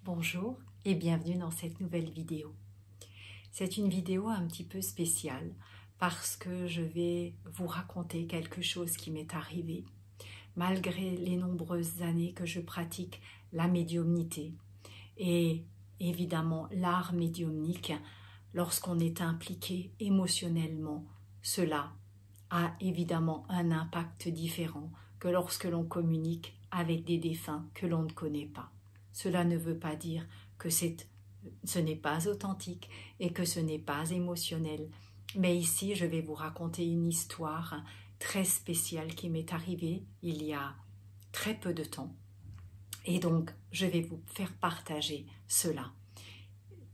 Bonjour et bienvenue dans cette nouvelle vidéo. C'est une vidéo un petit peu spéciale parce que je vais vous raconter quelque chose qui m'est arrivé malgré les nombreuses années que je pratique la médiumnité et évidemment l'art médiumnique. Lorsqu'on est impliqué émotionnellement, cela a évidemment un impact différent que lorsque l'on communique avec des défunts que l'on ne connaît pas. Cela ne veut pas dire que ce n'est pas authentique et que ce n'est pas émotionnel. Mais ici, je vais vous raconter une histoire très spéciale qui m'est arrivée il y a très peu de temps. Et donc, je vais vous faire partager cela.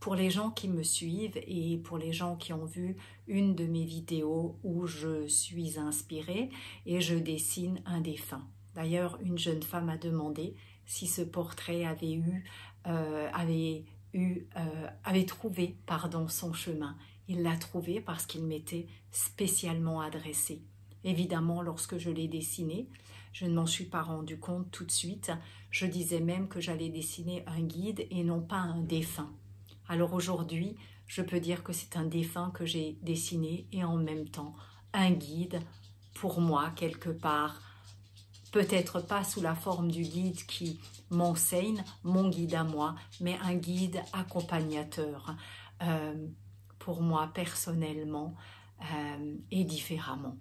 Pour les gens qui me suivent et pour les gens qui ont vu une de mes vidéos où je suis inspirée et je dessine un défunt. D'ailleurs, une jeune femme a demandé si ce portrait avait trouvé son chemin. Il l'a trouvé parce qu'il m'était spécialement adressé. Évidemment, lorsque je l'ai dessiné, je ne m'en suis pas rendu compte tout de suite. Je disais même que j'allais dessiner un guide et non pas un défunt. Alors aujourd'hui, je peux dire que c'est un défunt que j'ai dessiné et en même temps un guide pour moi quelque part. Peut-être pas sous la forme du guide qui m'enseigne, mon guide à moi, mais un guide accompagnateur pour moi personnellement et différemment.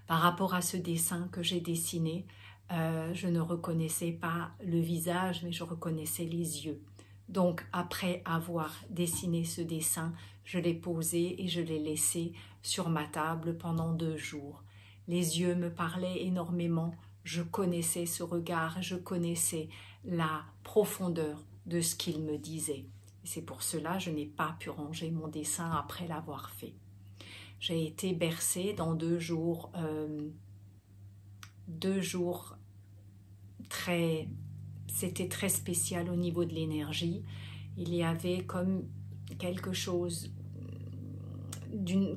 Par rapport à ce dessin que j'ai dessiné, je ne reconnaissais pas le visage, mais je reconnaissais les yeux. Donc, après avoir dessiné ce dessin, je l'ai posé et je l'ai laissé sur ma table pendant 2 jours. Les yeux me parlaient énormément, je connaissais ce regard, je connaissais la profondeur de ce qu'il me disait. C'est pour cela que je n'ai pas pu ranger mon dessin après l'avoir fait. J'ai été bercée dans 2 jours, 2 jours très... C'était très spécial au niveau de l'énergie. Il y avait comme quelque chose,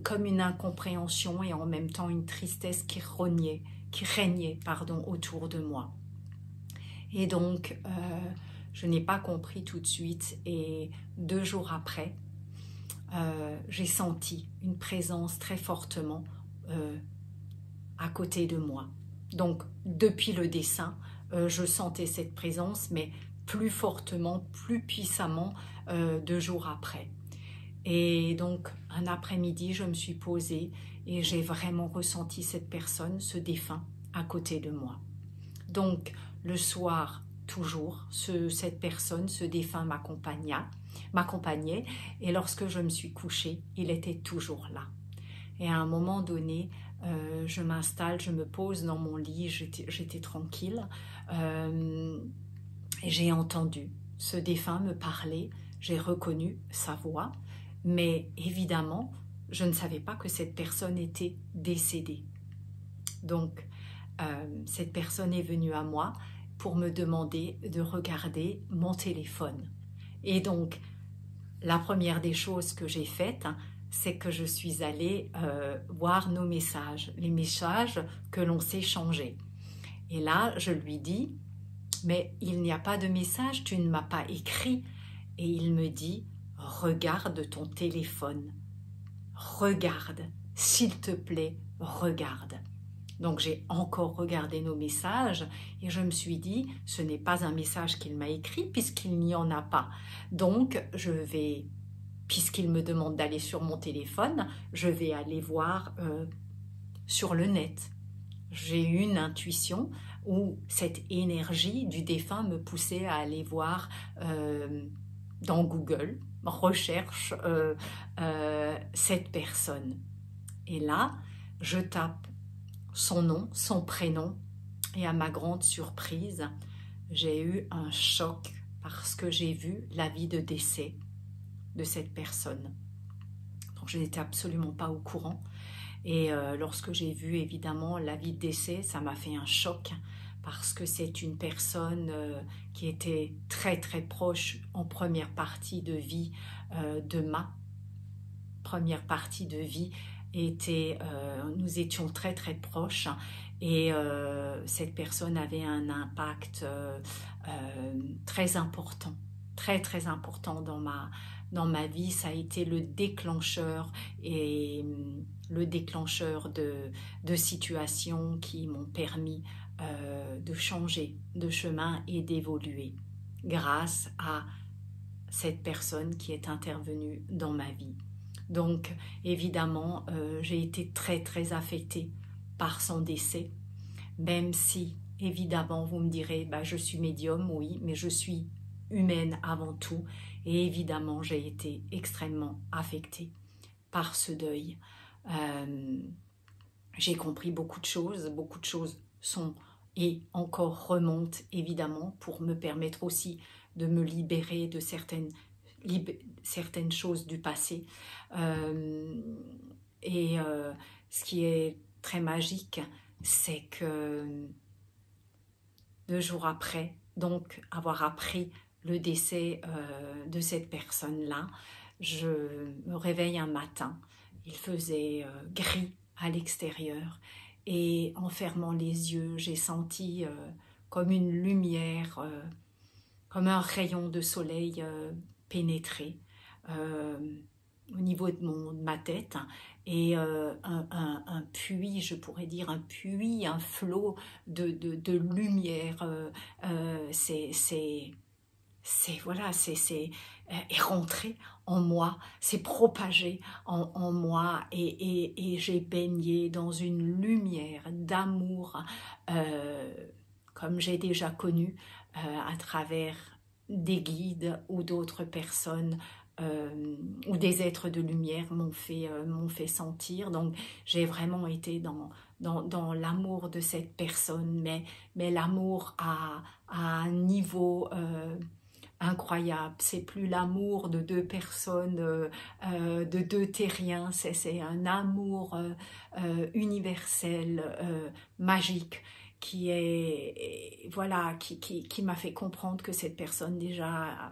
comme une incompréhension et en même temps une tristesse qui régnait autour de moi. Et donc, je n'ai pas compris tout de suite et 2 jours après, j'ai senti une présence très fortement à côté de moi. Donc, depuis le dessin, je sentais cette présence, mais plus fortement, plus puissamment 2 jours après. Et donc, un après-midi, je me suis posée et j'ai vraiment ressenti cette personne, ce défunt, à côté de moi. Donc, le soir, toujours, cette personne, ce défunt m'accompagnait et lorsque je me suis couchée, il était toujours là. Et à un moment donné, je m'installe, je me pose dans mon lit, j'étais tranquille et j'ai entendu ce défunt me parler, j'ai reconnu sa voix, mais évidemment, je ne savais pas que cette personne était décédée. Donc, cette personne est venue à moi pour me demander de regarder mon téléphone. Et donc, la première des choses que j'ai faites, c'est que je suis allée voir nos messages, les messages que l'on s'échangeait. Et là, je lui dis, mais il n'y a pas de message, tu ne m'as pas écrit. Et il me dit, regarde ton téléphone, regarde, s'il te plaît, regarde. Donc j'ai encore regardé nos messages et je me suis dit, ce n'est pas un message qu'il m'a écrit puisqu'il n'y en a pas. Donc je vais... Puisqu'il me demande d'aller sur mon téléphone, je vais aller voir sur le net. J'ai eu une intuition où cette énergie du défunt me poussait à aller voir dans Google, recherche cette personne. Et là, je tape son nom, son prénom, et à ma grande surprise, j'ai eu un choc parce que j'ai vu l'avis de décès de cette personne. Donc je n'étais absolument pas au courant et lorsque j'ai vu évidemment l'avis de décès, ça m'a fait un choc parce que c'est une personne qui était très très proche en première partie de vie de première partie de vie nous étions très très proches et cette personne avait un impact très important, très très important dans ma vie. Ça a été le déclencheur et le déclencheur de situations qui m'ont permis de changer de chemin et d'évoluer grâce à cette personne qui est intervenue dans ma vie. Donc évidemment, j'ai été très très affectée par son décès, même si évidemment vous me direz, bah, je suis médium, oui, mais je suis humaine avant tout, et évidemment j'ai été extrêmement affectée par ce deuil. J'ai compris beaucoup de choses sont et encore remontent évidemment pour me permettre aussi de me libérer de certaines choses du passé. Ce qui est très magique, c'est que 2 jours après, donc avoir appris le décès de cette personne-là, je me réveille un matin, il faisait gris à l'extérieur et en fermant les yeux, j'ai senti comme une lumière, comme un rayon de soleil pénétrer au niveau de ma tête et un puits, je pourrais dire un puits, un flot de lumière est rentré en moi, s'est propagé en moi et j'ai baigné dans une lumière d'amour comme j'ai déjà connu à travers des guides ou d'autres personnes ou des êtres de lumière m'ont fait sentir. Donc j'ai vraiment été dans l'amour de cette personne, mais l'amour à un niveau incroyable. C'est plus l'amour de 2 personnes, de 2 terriens, c'est un amour universel, magique, qui m'a fait comprendre que cette personne déjà,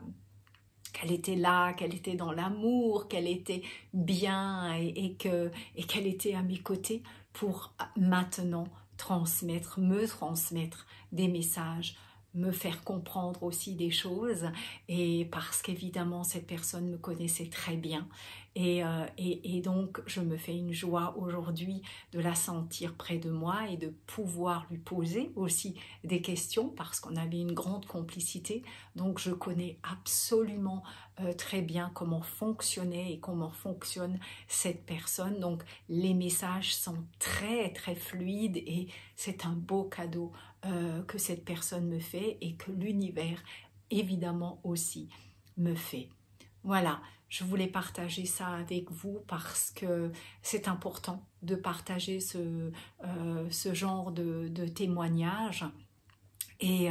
qu'elle était là, qu'elle était dans l'amour, qu'elle était bien et qu'elle était à mes côtés pour maintenant me transmettre des messages, me faire comprendre aussi des choses, et parce qu'évidemment cette personne me connaissait très bien et donc je me fais une joie aujourd'hui de la sentir près de moi et de pouvoir lui poser aussi des questions parce qu'on avait une grande complicité. Donc je connais absolument très bien comment fonctionnait et comment fonctionne cette personne. Donc les messages sont très très fluides et c'est un beau cadeau que cette personne me fait et que l'univers évidemment aussi me fait. Voilà, je voulais partager ça avec vous parce que c'est important de partager ce genre de témoignage. Et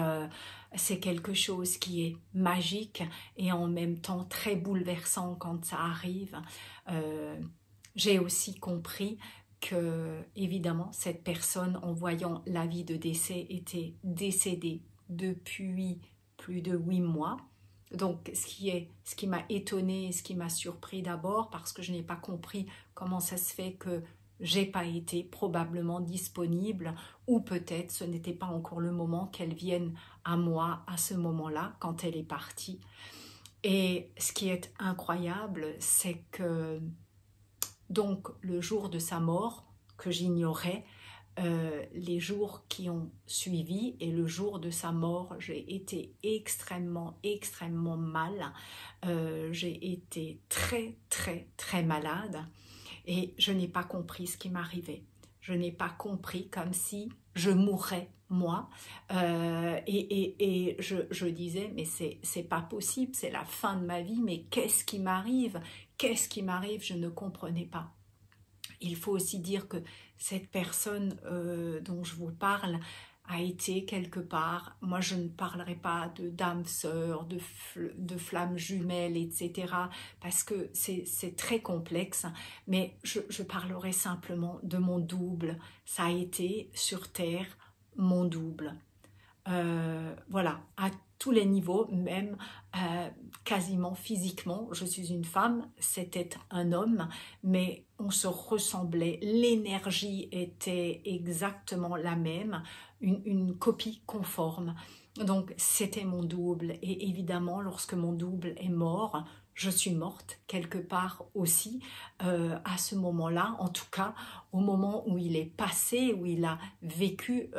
c'est quelque chose qui est magique et en même temps très bouleversant quand ça arrive. J'ai aussi compris que, évidemment, cette personne, en voyant l'avis de décès, était décédée depuis plus de 8 mois. Donc, ce qui m'a étonnée, ce qui m'a surpris d'abord, parce que je n'ai pas compris comment ça se fait que j'ai pas été probablement disponible, ou peut-être ce n'était pas encore le moment qu'elle vienne à moi à ce moment-là, quand elle est partie. Et ce qui est incroyable, c'est que donc le jour de sa mort, que j'ignorais, les jours qui ont suivi et le jour de sa mort, j'ai été extrêmement mal. J'ai été très très très malade et je n'ai pas compris ce qui m'arrivait. Je n'ai pas compris, comme si je mourrais moi et je disais mais c'est pas possible, c'est la fin de ma vie, mais qu'est-ce qui m'arrive? Qu'est-ce qui m'arrive? Je ne comprenais pas. Il faut aussi dire que cette personne dont je vous parle a été quelque part, moi je ne parlerai pas de d'âme sœur, de flammes jumelles, etc. parce que c'est très complexe, mais je parlerai simplement de mon double. Ça a été sur Terre mon double. Voilà, tous les niveaux, même quasiment physiquement. Je suis une femme, c'était un homme, mais on se ressemblait, l'énergie était exactement la même, une copie conforme. Donc c'était mon double, et évidemment lorsque mon double est mort, je suis morte quelque part aussi à ce moment-là, en tout cas au moment où il est passé, où il a vécu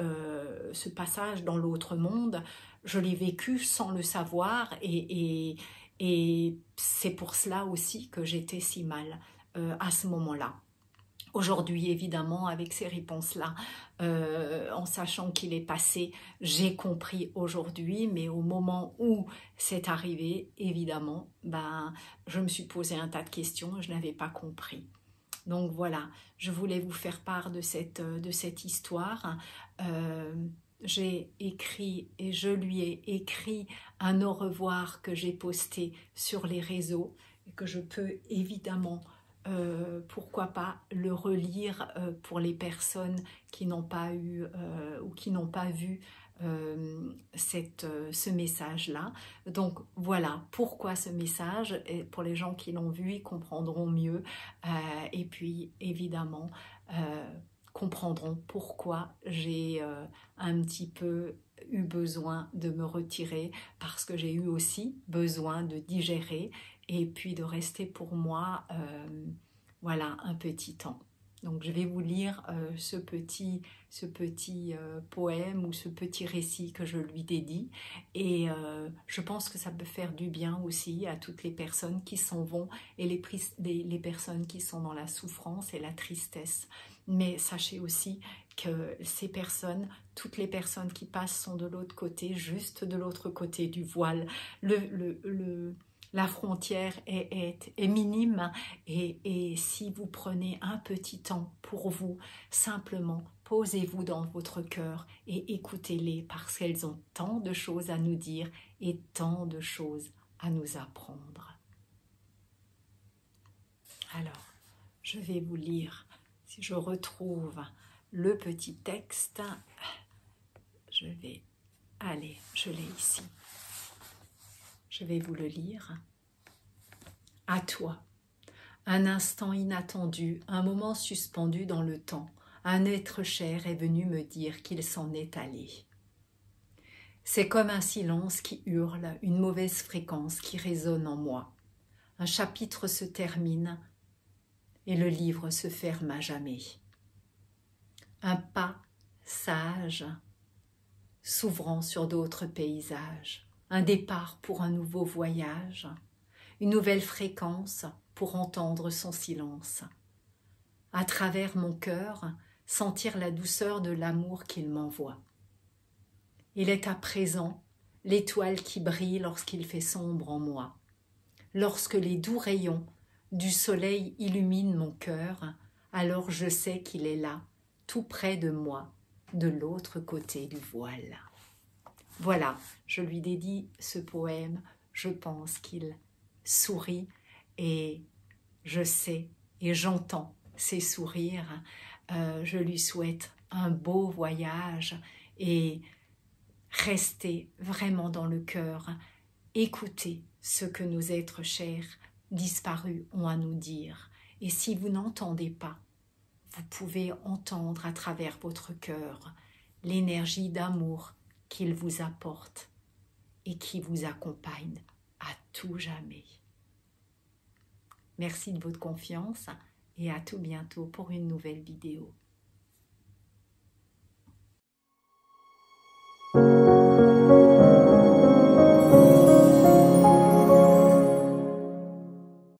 ce passage dans l'autre monde. Je l'ai vécu sans le savoir, et c'est pour cela aussi que j'étais si mal à ce moment-là. Aujourd'hui, évidemment, avec ces réponses-là, en sachant qu'il est passé, j'ai compris aujourd'hui, mais au moment où c'est arrivé, évidemment, ben, je me suis posé un tas de questions et je n'avais pas compris. Donc voilà, je voulais vous faire part de cette histoire. J'ai écrit et je lui ai écrit un au revoir que j'ai posté sur les réseaux et que je peux évidemment pourquoi pas le relire pour les personnes qui n'ont pas eu ou qui n'ont pas vu ce message-là. Donc voilà pourquoi ce message, et pour les gens qui l'ont vu, ils comprendront mieux et puis évidemment comprendront pourquoi j'ai un petit peu eu besoin de me retirer, parce que j'ai eu aussi besoin de digérer et puis de rester pour moi voilà, un petit temps. Donc je vais vous lire ce petit poème ou ce petit récit que je lui dédie, et je pense que ça peut faire du bien aussi à toutes les personnes qui s'en vont et les personnes qui sont dans la souffrance et la tristesse. Mais sachez aussi que ces personnes, toutes les personnes qui passent sont de l'autre côté, juste de l'autre côté du voile. La frontière est minime, et si vous prenez un petit temps pour vous, simplement posez-vous dans votre cœur et écoutez-les, parce qu'elles ont tant de choses à nous dire et tant de choses à nous apprendre. Alors, je vais vous lire, si je retrouve le petit texte, je l'ai ici. Je vais vous le lire. À toi, un instant inattendu, un moment suspendu dans le temps, un être cher est venu me dire qu'il s'en est allé. C'est comme un silence qui hurle, une mauvaise fréquence qui résonne en moi. Un chapitre se termine et le livre se ferme à jamais. Un pas sage s'ouvrant sur d'autres paysages, un départ pour un nouveau voyage, une nouvelle fréquence pour entendre son silence. À travers mon cœur, sentir la douceur de l'amour qu'il m'envoie. Il est à présent l'étoile qui brille lorsqu'il fait sombre en moi. Lorsque les doux rayons du soleil illuminent mon cœur, alors je sais qu'il est là, tout près de moi, de l'autre côté du voile. Voilà, je lui dédie ce poème. Je pense qu'il sourit et je sais et j'entends ses sourires. Je lui souhaite un beau voyage et restez vraiment dans le cœur. Écoutez ce que nos êtres chers disparus ont à nous dire. Et si vous n'entendez pas, vous pouvez entendre à travers votre cœur l'énergie d'amour qu'il vous apporte et qui vous accompagne à tout jamais. Merci de votre confiance et à tout bientôt pour une nouvelle vidéo.